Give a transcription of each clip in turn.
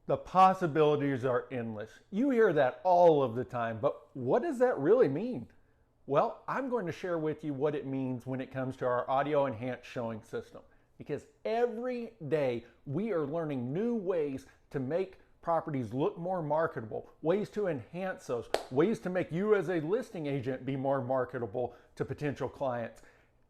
The possibilities are endless. You hear that all of the time, but what does that really mean? Well, I'm going to share with you what it means when it comes to our audio enhanced showing system. Because every day we are learning new ways to make properties look more marketable, ways to enhance those, ways to make you as a listing agent be more marketable to potential clients.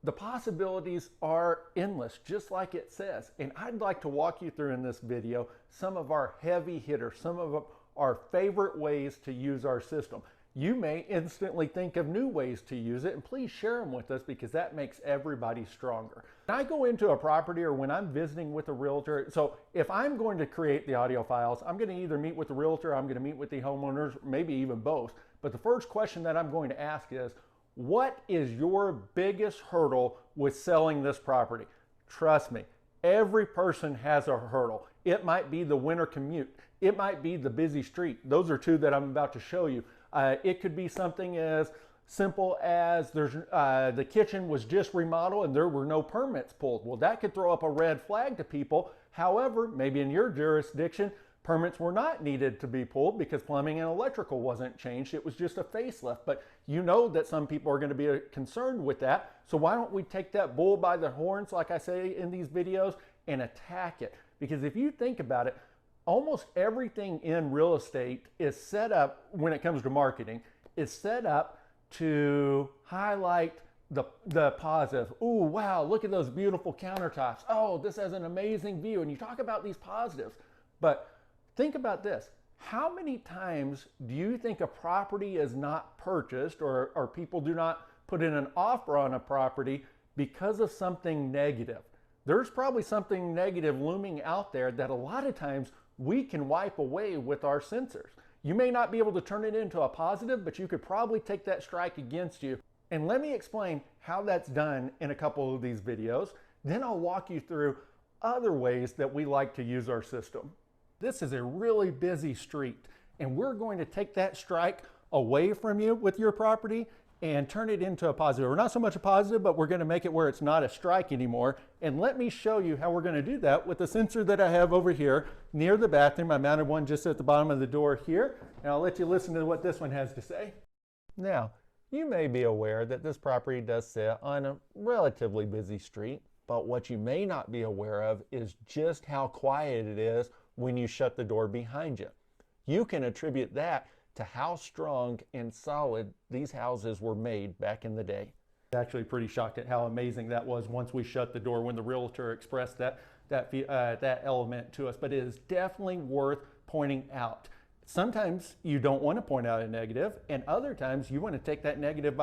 The possibilities are endless, just like it says. And I'd like to walk you through in this video some of our heavy hitters, some of our favorite ways to use our system. You may instantly think of new ways to use it, and please share them with us because that makes everybody stronger. When I go into a property or when I'm visiting with a realtor, so if I'm going to create the audio files, I'm going to either meet with the realtor, I'm going to meet with the homeowners, maybe even both. But the first question that I'm going to ask is, what is your biggest hurdle with selling this property? Trust me, every person has a hurdle. It might be the winter commute. It might be the busy street. Those are two that I'm about to show you. It could be something as simple as the kitchen was just remodeled and there were no permits pulled. Well, that could throw up a red flag to people. However, maybe in your jurisdiction, permits were not needed to be pulled because plumbing and electrical wasn't changed. It was just a facelift. But you know that some people are going to be concerned with that. So why don't we take that bull by the horns, like I say in these videos, and attack it? Because if you think about it, almost everything in real estate is set up, when it comes to marketing, is set up to highlight the positive. Ooh, wow, look at those beautiful countertops. Oh, this has an amazing view. And you talk about these positives. But think about this. How many times do you think a property is not purchased or people do not put in an offer on a property because of something negative? There's probably something negative looming out there that a lot of times we can wipe away with our sensors. You may not be able to turn it into a positive, but you could probably take that strike against you. And let me explain how that's done in a couple of these videos. Then I'll walk you through other ways that we like to use our system. This is a really busy street, and we're going to take that strike away from you with your property and turn it into a positive. Or not so much a positive, but we're going to make it where it's not a strike anymore. And let me show you how we're going to do that with the sensor that I have over here near the bathroom. I mounted one just at the bottom of the door here, and I'll let you listen to what this one has to say. Now, you may be aware that this property does sit on a relatively busy street, but what you may not be aware of is just how quiet it is when you shut the door behind you. You can attribute that to how strong and solid these houses were made back in the day. Actually pretty shocked at how amazing that was once we shut the door when the realtor expressed that element to us, but it is definitely worth pointing out. Sometimes you don't want to point out a negative, and other times you want to take that negative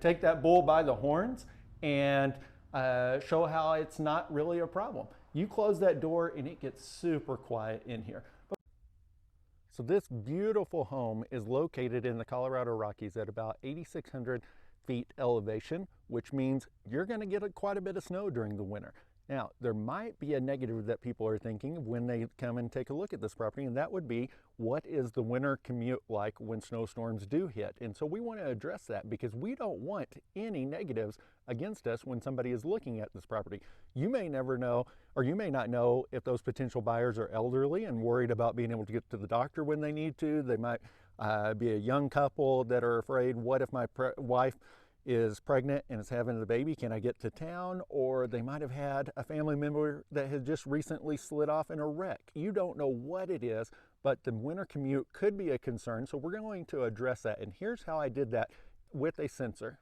take that bull by the horns and show how it's not really a problem. You close that door and it gets super quiet in here. So this beautiful home is located in the Colorado Rockies at about 8,600 feet elevation, which means you're going to get quite a bit of snow during the winter. Now, there might be a negative that people are thinking when they come and take a look at this property, and that would be, what is the winter commute like when snowstorms do hit? And so we want to address that because we don't want any negatives against us when somebody is looking at this property. You may never know, or you may not know, if those potential buyers are elderly and worried about being able to get to the doctor when they need to. They might be a young couple that are afraid, what if my wife is pregnant and is having the baby, can I get to town? Or they might have had a family member that had just recently slid off in a wreck. You don't know what it is, but the winter commute could be a concern, so we're going to address that. And here's how I did that with a sensor.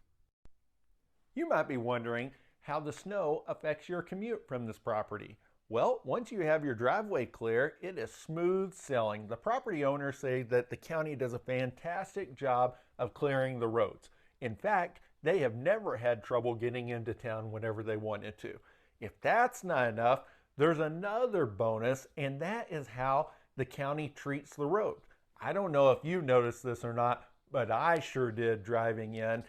You might be wondering how the snow affects your commute from this property. Well, once you have your driveway clear, it is smooth sailing. The property owners say that the county does a fantastic job of clearing the roads. In fact, they have never had trouble getting into town whenever they wanted to. If that's not enough, there's another bonus, and that is how the county treats the road. I don't know if you noticed this or not, but I sure did driving in.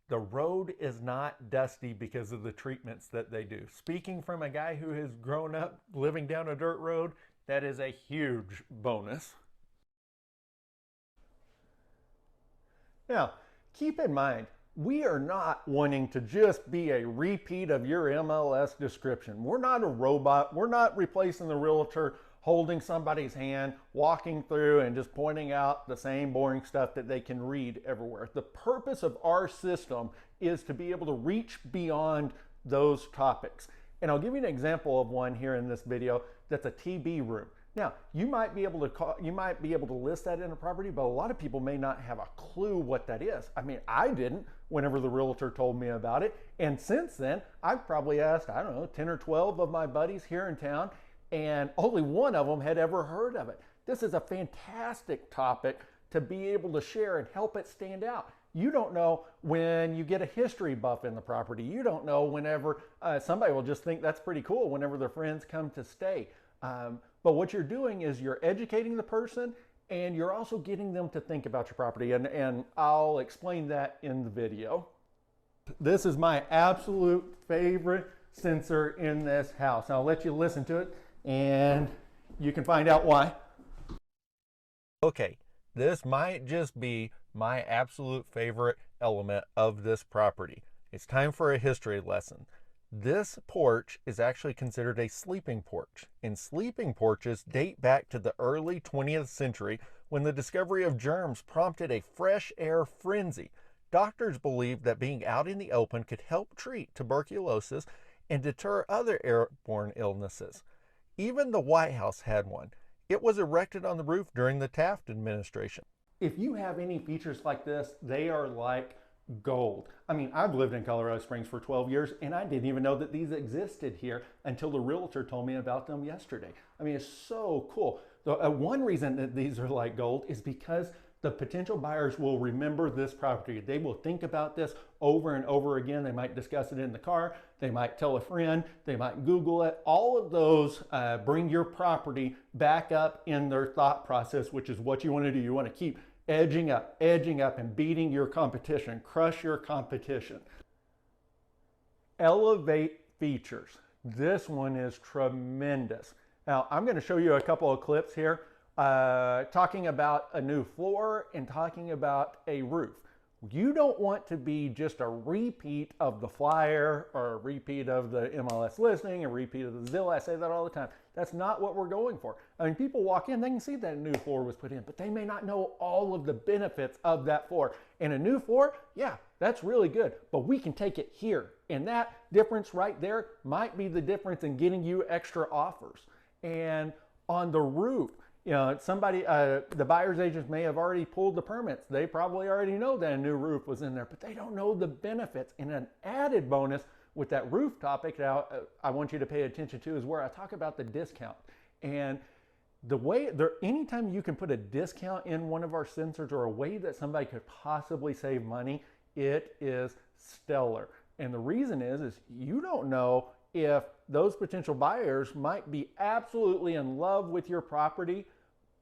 The road is not dusty because of the treatments that they do. Speaking from a guy who has grown up living down a dirt road, that is a huge bonus. Now, keep in mind, we are not wanting to just be a repeat of your MLS description. We're not a robot. We're not replacing the realtor holding somebody's hand, walking through and just pointing out the same boring stuff that they can read everywhere. The purpose of our system is to be able to reach beyond those topics. And I'll give you an example of one here in this video that's a TB room. Now, you might be able to list that in a property, but a lot of people may not have a clue what that is. I mean, I didn't whenever the realtor told me about it. And since then, I've probably asked, I don't know, 10 or 12 of my buddies here in town, and only one of them had ever heard of it. This is a fantastic topic to be able to share and help it stand out. You don't know when you get a history buff in the property. You don't know whenever somebody will just think that's pretty cool whenever their friends come to stay. But what you're doing is you're educating the person, and you're also getting them to think about your property. And I'll explain that in the video. This is my absolute favorite sensor in this house. I'll let you listen to it and you can find out why. Okay, this might just be my absolute favorite element of this property. It's time for a history lesson. This porch is actually considered a sleeping porch, and sleeping porches date back to the early 20th century when the discovery of germs prompted a fresh air frenzy. Doctors believed that being out in the open could help treat tuberculosis and deter other airborne illnesses. Even the White House had one. It was erected on the roof during the Taft administration. If you have any features like this, they are like gold. I mean, I've lived in Colorado Springs for 12 years and I didn't even know that these existed here until the realtor told me about them yesterday. I mean, it's so cool. One reason that these are like gold is because the potential buyers will remember this property. They will think about this over and over again. They might discuss it in the car. They might tell a friend. They might Google it. All of those bring your property back up in their thought process, which is what you want to do. You want to keep edging up, and beating your competition. Crush your competition. Elevate features. This one is tremendous. Now, I'm going to show you a couple of clips here talking about a new floor and talking about a roof. You don't want to be just a repeat of the flyer or a repeat of the MLS listing, a repeat of the Zillow. I say that all the time. That's not what we're going for. I mean, people walk in, they can see that a new floor was put in, but they may not know all of the benefits of that floor. And a new floor, yeah, that's really good, but we can take it here. And that difference right there might be the difference in getting you extra offers. And on the roof, you know, somebody, the buyer's agents may have already pulled the permits. They probably already know that a new roof was in there, but they don't know the benefits. And an added bonus with that roof topic that I want you to pay attention to is where I talk about the discount. And the way anytime you can put a discount in one of our sensors or a way that somebody could possibly save money, it is stellar. And the reason is you don't know if those potential buyers might be absolutely in love with your property,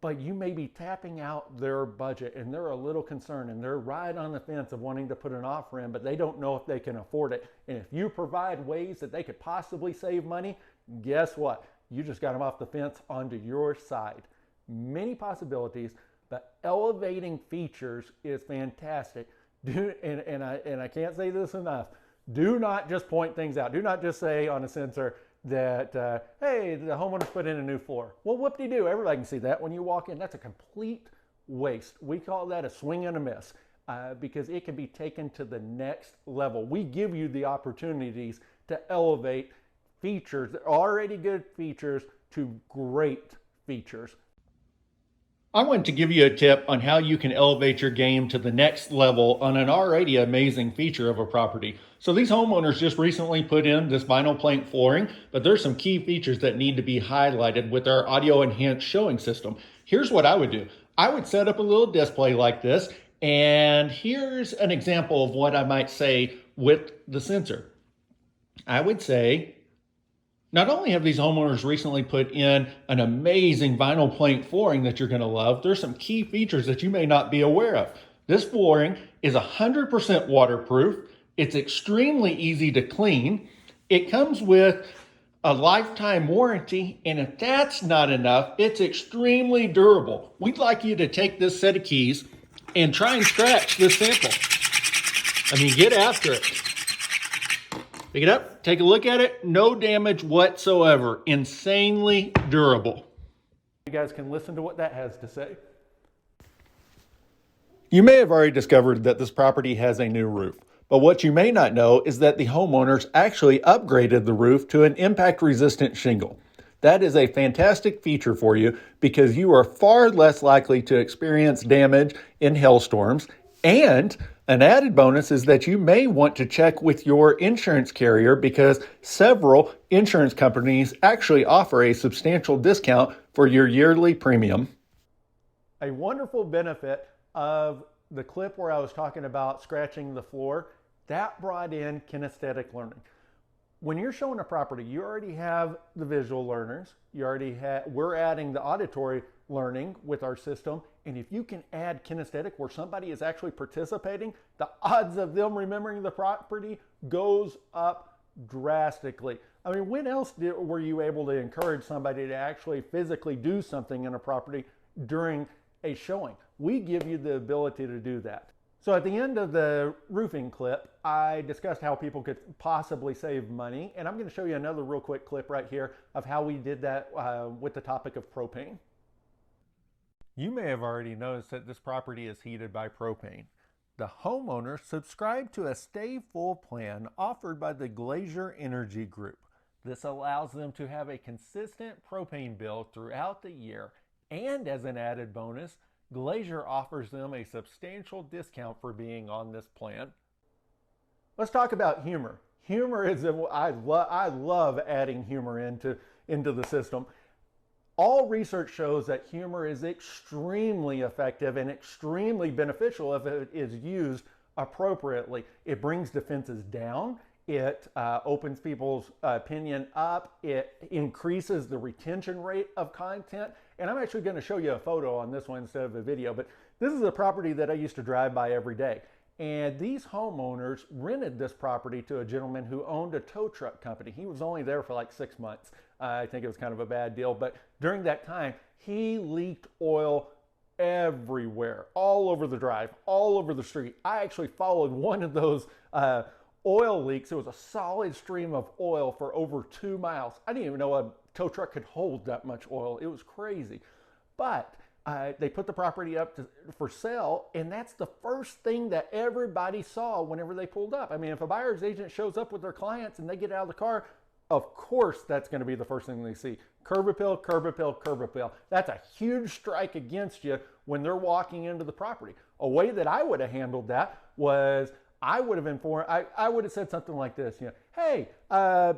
but you may be tapping out their budget and they're a little concerned and they're right on the fence of wanting to put an offer in, but they don't know if they can afford it. And if you provide ways that they could possibly save money, guess what? You just got them off the fence onto your side. Many possibilities, but elevating features is fantastic. And I can't say this enough. Do not just point things out. Do not just say on a sensor that, hey, the homeowner's put in a new floor. Well, whoop-de-doo, everybody can see that when you walk in. That's a complete waste. We call that a swing and a miss because it can be taken to the next level. We give you the opportunities to elevate features, already good features, to great features. I want to give you a tip on how you can elevate your game to the next level on an already amazing feature of a property. So these homeowners just recently put in this vinyl plank flooring, but there's some key features that need to be highlighted with our audio enhanced showing system. Here's what I would do. I would set up a little display like this, and here's an example of what I might say with the sensor. I would say, not only have these homeowners recently put in an amazing vinyl plank flooring that you're going to love, there's some key features that you may not be aware of. This flooring is 100% waterproof. It's extremely easy to clean. It comes with a lifetime warranty, and if that's not enough, it's extremely durable. We'd like you to take this set of keys and try and scratch this sample. I mean, get after it. Pick it up, take a look at it. No damage whatsoever. Insanely durable. guys can listen to what that has to say. You may have already discovered that this property has a new roof, but what you may not know is that the homeowners actually upgraded the roof to an impact-resistant shingle. That is a fantastic feature for you because you are far less likely to experience damage in hailstorms. And an added bonus is that you may want to check with your insurance carrier because several insurance companies actually offer a substantial discount for your yearly premium. A wonderful benefit of the clip where I was talking about scratching the floor, that brought in kinesthetic learning. When you're showing a property, you already have the visual learners, we're adding the auditory learning with our system, and if you can add kinesthetic where somebody is actually participating, the odds of them remembering the property goes up drastically. I mean, when else were you able to encourage somebody to actually physically do something in a property during a showing? We give you the ability to do that. So at the end of the roofing clip, I discussed how people could possibly save money, and I'm going to show you another real quick clip right here of how we did that with the topic of propane. You may have already noticed that this property is heated by propane. The homeowner subscribed to a Stay Full plan offered by the Glazier Energy Group. This allows them to have a consistent propane bill throughout the year, and as an added bonus, Glazier offers them a substantial discount for being on this plan. Let's talk about humor. Humor is, I love adding humor into the system. All research shows that humor is extremely effective and extremely beneficial if it is used appropriately. It brings defenses down. It opens people's opinion up. It increases the retention rate of content. And I'm actually going to show you a photo on this one instead of a video, but this is a property that I used to drive by every day. And these homeowners rented this property to a gentleman who owned a tow truck company. He was only there for like 6 months. I think it was kind of a bad deal, but during that time, he leaked oil everywhere, all over the drive, all over the street. I actually followed one of those oil leaks. It was a solid stream of oil for over 2 miles. I didn't even know a tow truck could hold that much oil. It was crazy. But they put the property up for sale, and that's the first thing that everybody saw whenever they pulled up. I mean, if a buyer's agent shows up with their clients and they get out of the car, of course that's going to be the first thing they see. Curb appeal, curb appeal, curb appeal. That's a huge strike against you when they're walking into the property. A way that I would have handled that was I would have informed, I would have said something like this, you know, hey,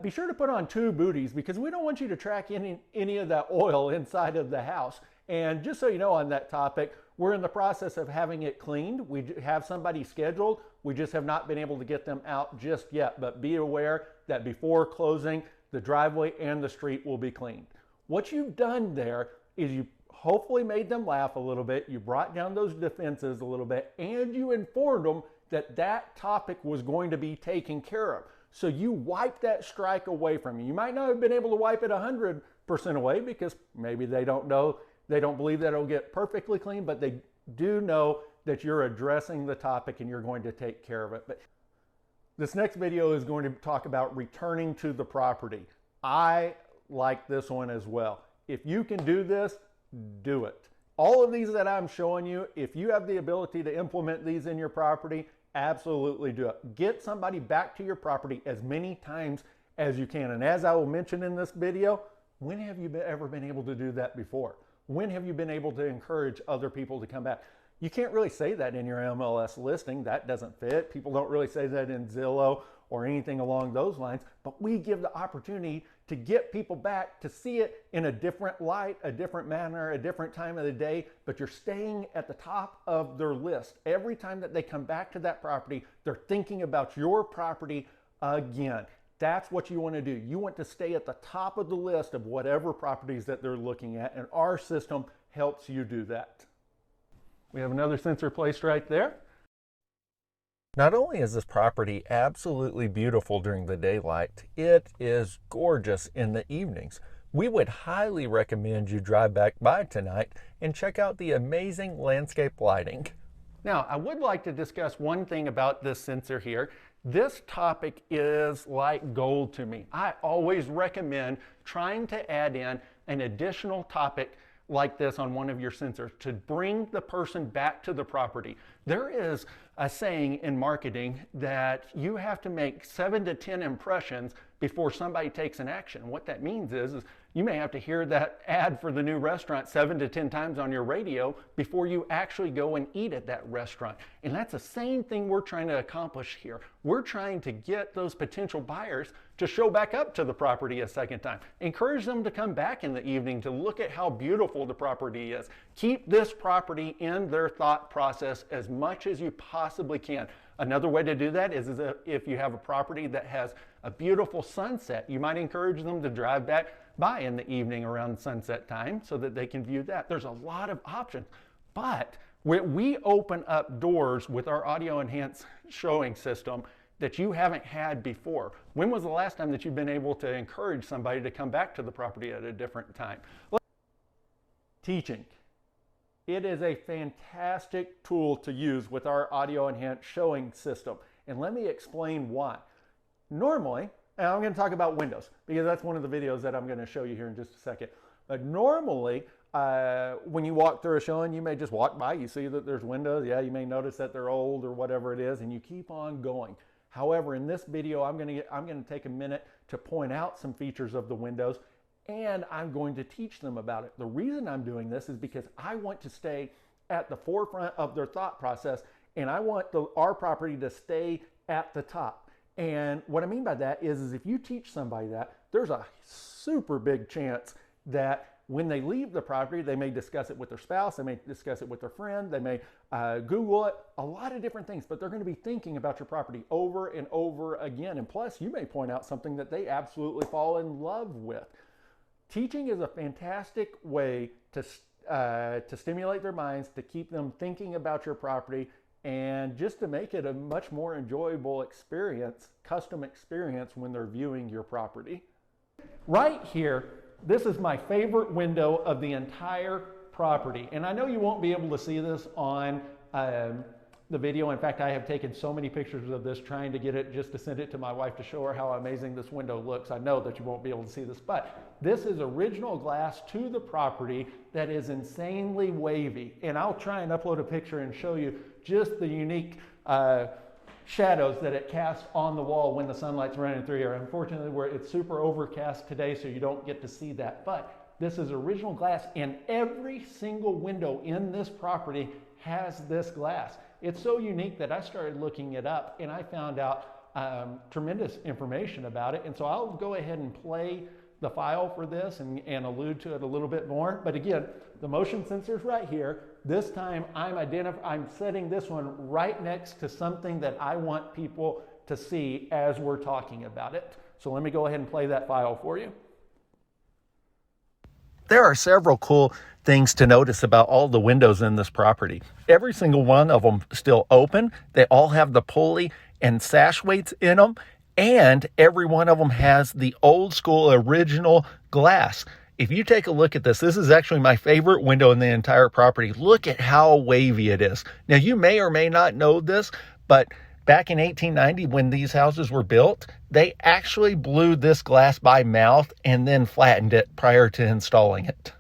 be sure to put on 2 booties because we don't want you to track any of that oil inside of the house. And just so you know on that topic, we're in the process of having it cleaned. We have somebody scheduled. We just have not been able to get them out just yet. But be aware that before closing, the driveway and the street will be cleaned. What you've done there is you hopefully made them laugh a little bit. You brought down those defenses a little bit, and you informed them that that topic was going to be taken care of. So you wipe that strike away from you. You might not have been able to wipe it 100% away because maybe they don't know, they don't believe that it'll get perfectly clean, but they do know that you're addressing the topic and you're going to take care of it. But this next video is going to talk about returning to the property. I like this one as well. If you can do this, do it. All of these that I'm showing you, if you have the ability to implement these in your property, absolutely do it. Get somebody back to your property as many times as you can. And as I will mention in this video, when have you ever been able to do that before? When have you been able to encourage other people to come back? You can't really say that in your MLS listing. That doesn't fit. People don't really say that in Zillow or anything along those lines, but we give the opportunity to get people back to see it in a different light, a different manner, a different time of the day, but you're staying at the top of their list. Every time that they come back to that property, they're thinking about your property again. That's what you want to do. You want to stay at the top of the list of whatever properties that they're looking at, and our system helps you do that. We have another sensor placed right there. Not only is this property absolutely beautiful during the daylight, it is gorgeous in the evenings. We would highly recommend you drive back by tonight and check out the amazing landscape lighting. Now, I would like to discuss one thing about this sensor here. This topic is like gold to me. I always recommend trying to add in an additional topic like this on one of your sensors to bring the person back to the property. There is a saying in marketing that you have to make 7 to 10 impressions before somebody takes an action. What that means is you may have to hear that ad for the new restaurant 7 to 10 times on your radio before you actually go and eat at that restaurant. And that's the same thing we're trying to accomplish here. We're trying to get those potential buyers to show back up to the property a second time. Encourage them to come back in the evening to look at how beautiful the property is. Keep this property in their thought process as much as you possibly can. Another way to do that is if you have a property that has a beautiful sunset, you might encourage them to drive back by in the evening around sunset time so that they can view that. There's a lot of options, but we open up doors with our audio enhanced showing system that you haven't had before. When was the last time that you've been able to encourage somebody to come back to the property at a different time? Teaching. It is a fantastic tool to use with our audio enhanced showing system. And let me explain why. Normally, and I'm going to talk about windows because that's one of the videos that I'm going to show you here in just a second. But normally, when you walk through a showing, you may just walk by, you see that there's windows. Yeah, you may notice that they're old or whatever it is, and you keep on going. However, in this video, I'm going to take a minute to point out some features of the windows, and I'm going to teach them about it. The reason I'm doing this is because I want to stay at the forefront of their thought process, and I want our property to stay at the top. And what I mean by that is if you teach somebody that, there's a super big chance that when they leave the property, they may discuss it with their spouse, they may discuss it with their friend, they may Google it, a lot of different things, but they're going to be thinking about your property over and over again. And plus, you may point out something that they absolutely fall in love with. Teaching is a fantastic way to stimulate their minds, to keep them thinking about your property, and just to make it a much more enjoyable experience, custom experience when they're viewing your property. Right here, this is my favorite window of the entire property. And I know you won't be able to see this on the video. In fact, I have taken so many pictures of this trying to get it just to send it to my wife to show her how amazing this window looks. I know that you won't be able to see this, but this is original glass to the property that is insanely wavy. And I'll try and upload a picture and show you just the unique shadows that it casts on the wall when the sunlight's running through here. Unfortunately, it's super overcast today, so you don't get to see that. But this is original glass, and every single window in this property has this glass. It's so unique that I started looking it up, and I found out tremendous information about it. And so I'll go ahead and play the file for this and allude to it a little bit more. But again, the motion sensor's right here. This time I'm setting this one right next to something that I want people to see as we're talking about it. So let me go ahead and play that file for you. There are several cool things to notice about all the windows in this property. Every single one of them still open. They all have the pulley and sash weights in them. And every one of them has the old school original glass. If you take a look at this, this is actually my favorite window in the entire property. Look at how wavy it is. Now, you may or may not know this, but back in 1890, when these houses were built, they actually blew this glass by mouth and then flattened it prior to installing it.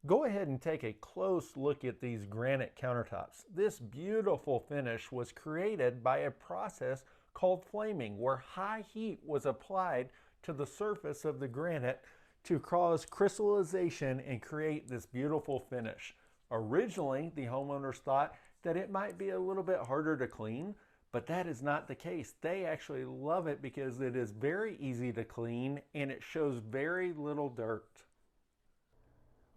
Go ahead and take a close look at these granite countertops. This beautiful finish was created by a process called flaming, where high heat was applied to the surface of the granite to cause crystallization and create this beautiful finish. Originally, the homeowners thought that it might be a little bit harder to clean, but that is not the case. They actually love it because it is very easy to clean and it shows very little dirt.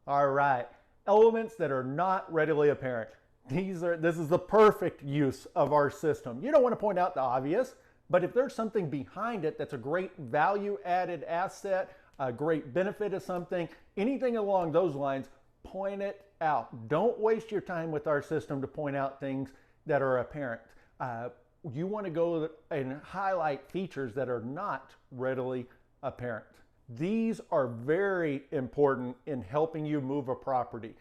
All right, elements that are not readily apparent. This is the perfect use of our system. You don't want to point out the obvious, but if there's something behind it that's a great value added asset, a great benefit of something, anything along those lines, point it out. Don't waste your time with our system to point out things that are apparent. You want to go and highlight features that are not readily apparent. These are very important in helping you move a property.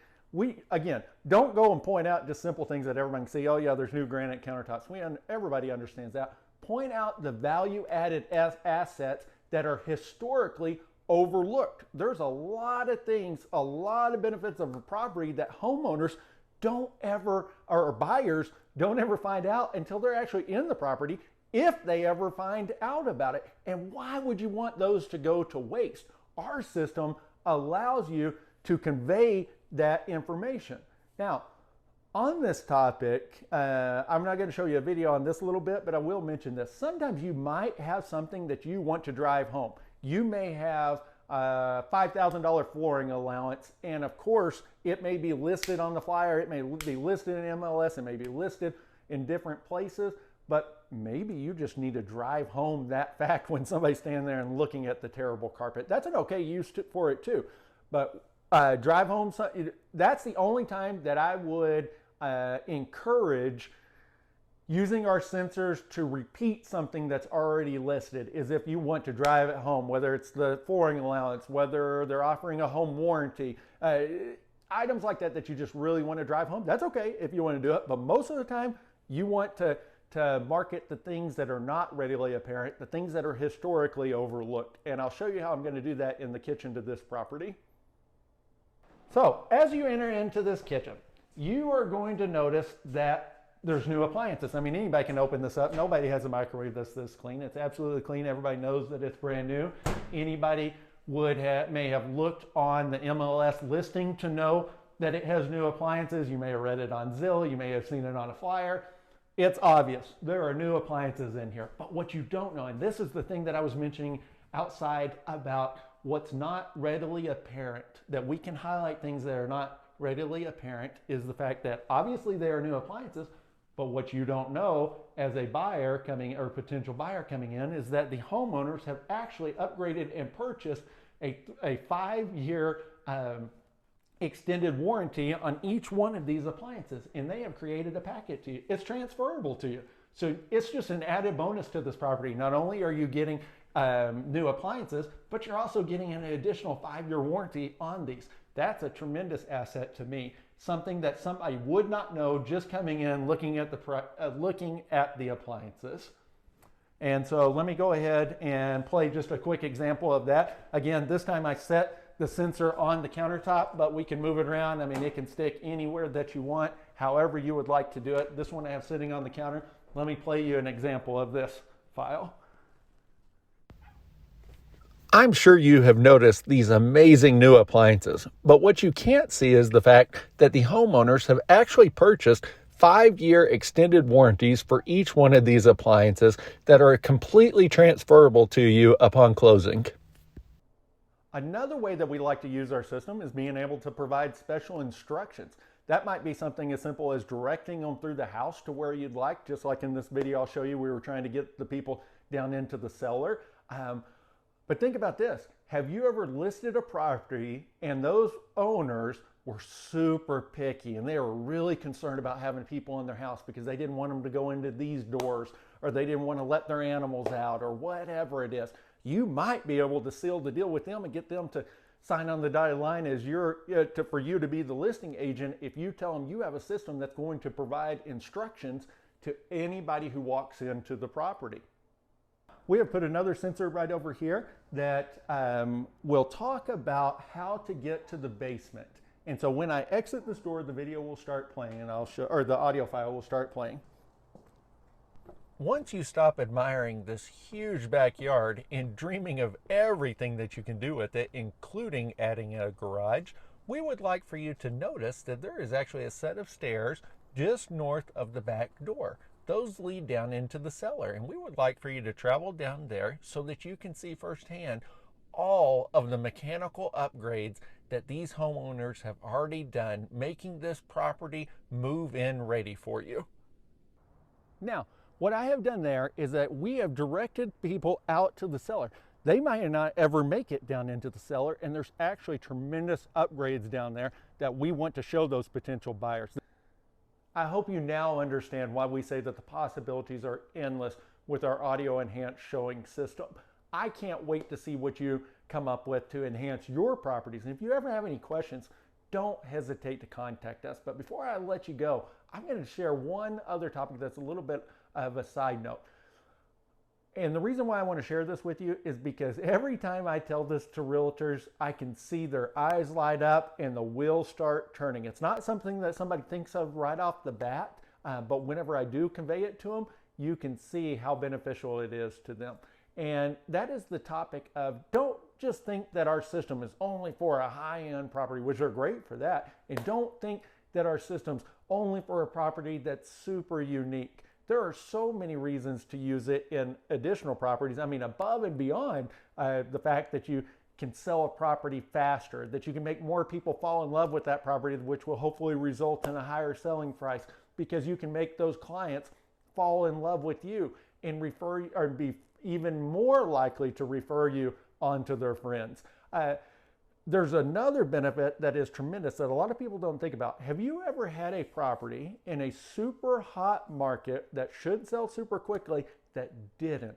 Again, don't go and point out just simple things that everyone can see. Oh yeah, there's new granite countertops. Everybody understands that. Point out the value added assets that are historically overlooked. There's a lot of things, a lot of benefits of a property that homeowners don't ever, or buyers don't ever find out until they're actually in the property, if they ever find out about it. And why would you want those to go to waste? Our system allows you to convey that information. Now, on this topic, I'm not going to show you a video on this a little bit, but I will mention this. Sometimes you might have something that you want to drive home. You may have a $5,000 flooring allowance, and of course, it may be listed on the flyer, it may be listed in MLS, it may be listed in different places, but maybe you just need to drive home that fact when somebody's standing there and looking at the terrible carpet. That's an okay use for it too. But drive home, that's the only time that I would encourage using our sensors to repeat something that's already listed, is if you want to drive it home, whether it's the flooring allowance, whether they're offering a home warranty, items like that that you just really want to drive home. That's okay if you want to do it, but most of the time you want to market the things that are not readily apparent, the things that are historically overlooked. And I'll show you how I'm going to do that in the kitchen to this property. So as you enter into this kitchen, you are going to notice that there's new appliances. I mean, anybody can open this up. Nobody has a microwave that's this clean. It's absolutely clean. Everybody knows that it's brand new. Anybody may have looked on the MLS listing to know that it has new appliances. You may have read it on Zillow. You may have seen it on a flyer. It's obvious. There are new appliances in here. But what you don't know, and this is the thing that I was mentioning outside about what's not readily apparent, that we can highlight things that are not readily apparent, is the fact that obviously they are new appliances, but what you don't know as a buyer coming, or potential buyer coming in, is that the homeowners have actually upgraded and purchased a 5-year extended warranty on each one of these appliances, and they have created a packet to you. It's transferable to you. So it's just an added bonus to this property. Not only are you getting new appliances, but you're also getting an additional 5-year warranty on these. That's a tremendous asset to me. Something that somebody would not know just coming in, looking at the appliances. And so let me go ahead and play just a quick example of that. Again, this time I set the sensor on the countertop, but we can move it around. I mean, it can stick anywhere that you want, however you would like to do it. This one I have sitting on the counter. Let me play you an example of this file. I'm sure you have noticed these amazing new appliances, but what you can't see is the fact that the homeowners have actually purchased 5-year extended warranties for each one of these appliances that are completely transferable to you upon closing. Another way that we like to use our system is being able to provide special instructions. That might be something as simple as directing them through the house to where you'd like. Just like in this video I'll show you, we were trying to get the people down into the cellar. But think about this. Have you ever listed a property and those owners were super picky and they were really concerned about having people in their house because they didn't want them to go into these doors, or they didn't want to let their animals out, or whatever it is? You might be able to seal the deal with them and get them to sign on the dotted line as for you to be the listing agent if you tell them you have a system that's going to provide instructions to anybody who walks into the property. We have put another sensor right over here that will talk about how to get to the basement. And so when I exit this door, the video will start playing, and or the audio file will start playing. Once you stop admiring this huge backyard and dreaming of everything that you can do with it, including adding a garage, we would like for you to notice that there is actually a set of stairs just north of the back door. Those lead down into the cellar, and we would like for you to travel down there so that you can see firsthand all of the mechanical upgrades that these homeowners have already done, making this property move-in ready for you. Now, what I have done there is that we have directed people out to the cellar. They might not ever make it down into the cellar, and there's actually tremendous upgrades down there that we want to show those potential buyers. I hope you now understand why we say that the possibilities are endless with our audio enhanced showing system. I can't wait to see what you come up with to enhance your properties. And if you ever have any questions, don't hesitate to contact us. But before I let you go, I'm going to share one other topic that's a little bit of a side note. And the reason why I want to share this with you is because every time I tell this to realtors, I can see their eyes light up and the wheels start turning. It's not something that somebody thinks of right off the bat, but whenever I do convey it to them, you can see how beneficial it is to them. And that is the topic of, don't just think that our system is only for a high-end property, which are great for that, and don't think that our system's only for a property that's super unique. There are so many reasons to use it in additional properties. I mean, above and beyond the fact that you can sell a property faster, that you can make more people fall in love with that property, which will hopefully result in a higher selling price, because you can make those clients fall in love with you and refer, or be even more likely to refer you on to their friends. There's another benefit that is tremendous that a lot of people don't think about. Have you ever had a property in a super hot market that should sell super quickly that didn't,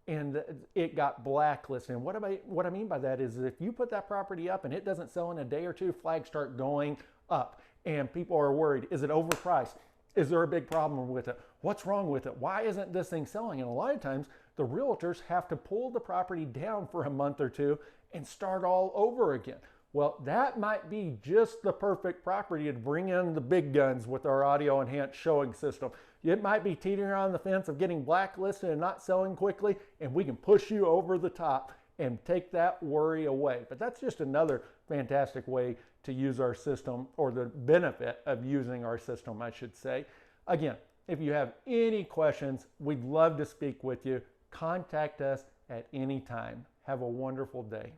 and it got blacklisted? And what I mean by that is, if you put that property up and it doesn't sell in a day or two, flags start going up and people are worried. Is it overpriced? Is there a big problem with it? What's wrong with it? Why isn't this thing selling? And a lot of times the realtors have to pull the property down for a month or two and start all over again. Well, that might be just the perfect property to bring in the big guns with our audio enhanced showing system. It might be teetering on the fence of getting blacklisted and not selling quickly, and we can push you over the top and take that worry away. But that's just another fantastic way to use our system, or the benefit of using our system, I should say. Again, if you have any questions, we'd love to speak with you. Contact us at any time. Have a wonderful day.